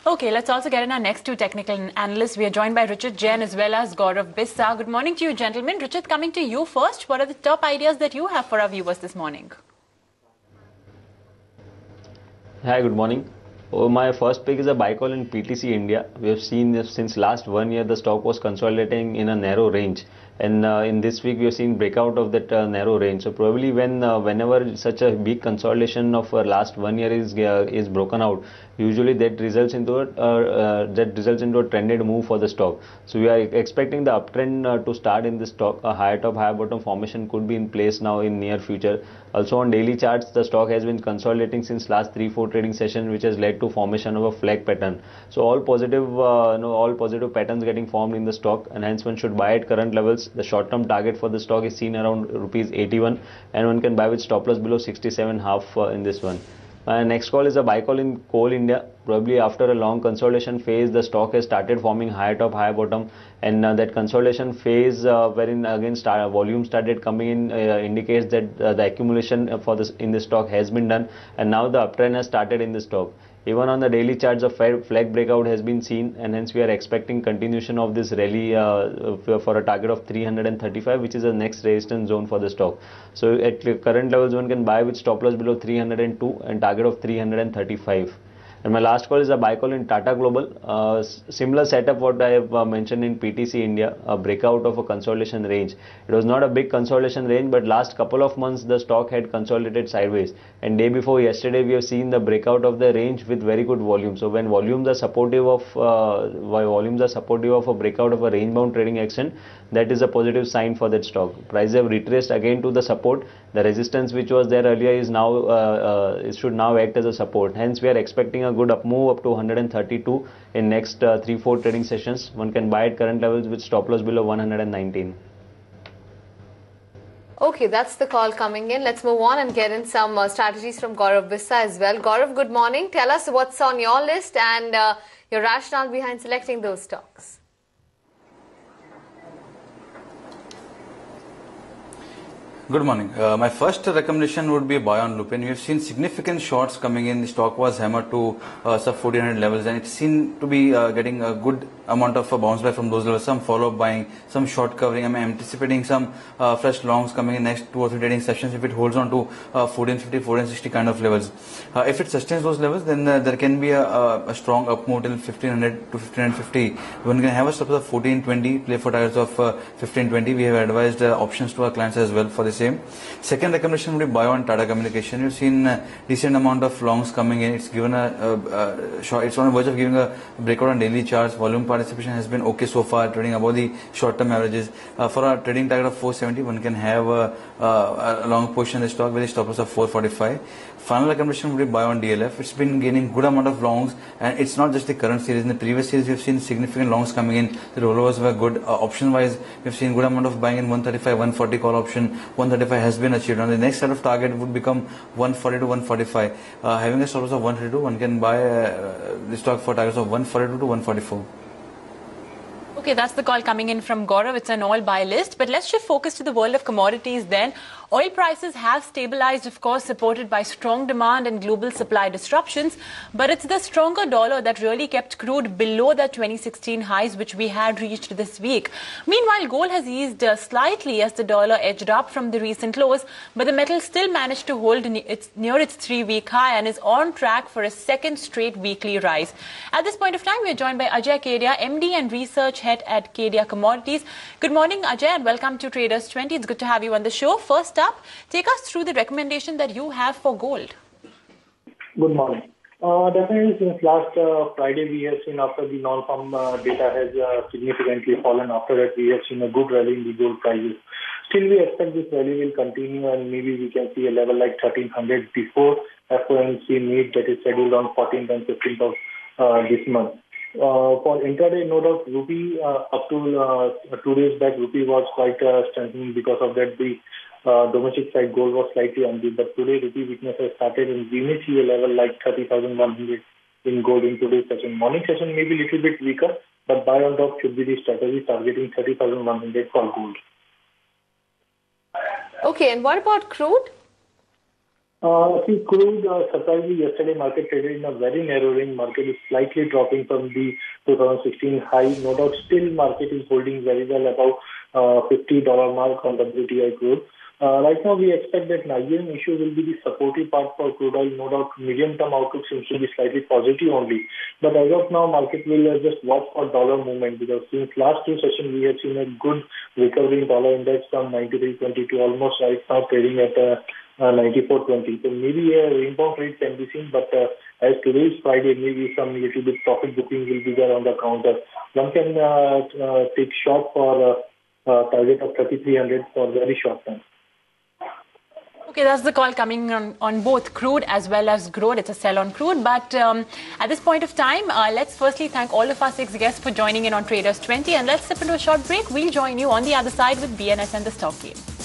Okay, let's also get in our next two technical analysts. We are joined by Richard Jain as well as Gaurav Bissa. Good morning to you, gentlemen. Richard, coming to you first. What are the top ideas that you have for our viewers this morning? Hi, good morning. My first pick is a buy call in PTC India. We have seen this since last 1 year the stock was consolidating in a narrow range, and in this week we have seen breakout of that narrow range. So probably whenever such a big consolidation of last 1 year is broken out, usually that results into a trended move for the stock. So we are expecting the uptrend to start in this stock. A higher top, higher bottom formation could be in place now in near future. Also on daily charts, the stock has been consolidating since last 3-4 trading sessions, which has led to formation of a flag pattern. So all positive patterns getting formed in the stock, and hence one should buy at current levels. The short-term target for the stock is seen around rupees 81, and one can buy with stop loss below 67.5 in this one. Next call is a buy call in Coal India. Probably after a long consolidation phase, the stock has started forming higher top, higher bottom, and that consolidation phase, wherein again volume started coming in, indicates that the accumulation in the stock has been done, and now the uptrend has started in the stock. Even on the daily charts, a flag breakout has been seen, and hence we are expecting continuation of this rally for a target of 335, which is the next resistance zone for the stock. So at current levels, one can buy with stop loss below 302 and target of 335. And my last call is a buy call in Tata Global. Similar setup what I have mentioned in PTC India, a breakout of a consolidation range. It was not a big consolidation range, but last couple of months the stock had consolidated sideways. And day before yesterday, we have seen the breakout of the range with very good volume. So when volumes are supportive of a breakout of a range bound trading action, that is a positive sign for that stock. Prices have retraced again to the support. The resistance which was there earlier is now it should now act as a support. Hence we are expecting a good up move up to 132 in next 3-4 trading sessions. One can buy at current levels with stop loss below 119. Okay, that's the call coming in. Let's move on and get in some strategies from Gaurav Bissa as well. Gaurav, good morning. Tell us what's on your list and your rationale behind selecting those stocks. Good morning. My first recommendation would be buy on Lupin. We have seen significant shorts coming in. The stock was hammered to sub 1400 levels, and it seemed to be getting a good amount of bounce back from those levels. Some follow-up buying, some short covering. I'm anticipating some fresh longs coming in next 2 or 3 trading sessions if it holds on to 1450, 1460 kind of levels. If it sustains those levels, then there can be a strong up move till 1500 to 1550. One can have a stop of 1420, play for targets of 1520. We have advised options to our clients as well for this same. Second recommendation would be buy on Tata Communication. You've seen a decent amount of longs coming in. It's given it's on the verge of giving a breakout on daily charts. Volume participation has been okay so far, trading above the short-term averages. For a trading target of 470, one can have a long position in the stock with a stop loss of 445. Final recommendation would be buy on DLF. It's been gaining good amount of longs, and it's not just the current series. In the previous series, we've seen significant longs coming in. The rollovers were good. Option-wise, we've seen good amount of buying in 135, 140 call option. 135 has been achieved. Now the next set of target would become 140 to 145. Having a stop loss of 132, one can buy the stock for targets of 142 to 144. Okay, that's the call coming in from Gaurav. It's an all-buy list. But let's shift focus to the world of commodities then. Oil prices have stabilized, of course, supported by strong demand and global supply disruptions. But it's the stronger dollar that really kept crude below the 2016 highs, which we had reached this week. Meanwhile, gold has eased slightly as the dollar edged up from the recent lows. But the metal still managed to hold near its 3-week high and is on track for a second straight weekly rise. At this point of time, we are joined by Ajay Kedia, MD and Research Head at Kedia Commodities. Good morning, Ajay, and welcome to Traders 20. It's good to have you on the show. First up, take us through the recommendation that you have for gold. Good morning. Definitely, since last Friday, we have seen after the non-farm data has significantly fallen. After that, we have seen a good rally in the gold prices. Still, we expect this rally will continue, and maybe we can see a level like 1300 before FOMC meet that is scheduled on 14th and 15th of this month. For intraday, no doubt, rupee up to 2 days back, rupee was quite strengthening. Because of that, the domestic side gold was slightly under. But today, rupee weakness has started, and we may see a level like 30,100 in gold in today's session. Morning session may be a little bit weaker, but buy on top should be the strategy, targeting 30,100 for gold. Okay, and what about crude? See, crude surprisingly yesterday market traded in a very narrow range. Market is slightly dropping from the 2016 high. No doubt, still market is holding very well above $50 mark on WTI crude. Right now, we expect that Nigerian issue will be the supportive part for crude oil. No doubt, medium-term outlook seems to be slightly positive only. But as of now, market will just watch for dollar movement because since last two sessions, we have seen a good recovery in dollar index from 93.20 to almost right now trading at 94.20. So maybe a rebound rate can be seen, but as today is Friday, maybe some little bit profit booking will be there on the counter. One can take short for target of 3,300 for very short time. Okay, that's the call coming on both crude as well as growth. It's a sell on crude. But at this point of time, let's firstly thank all of our 6 guests for joining in on Traders 20. And let's step into a short break. We'll join you on the other side with BNS and the Stock Game.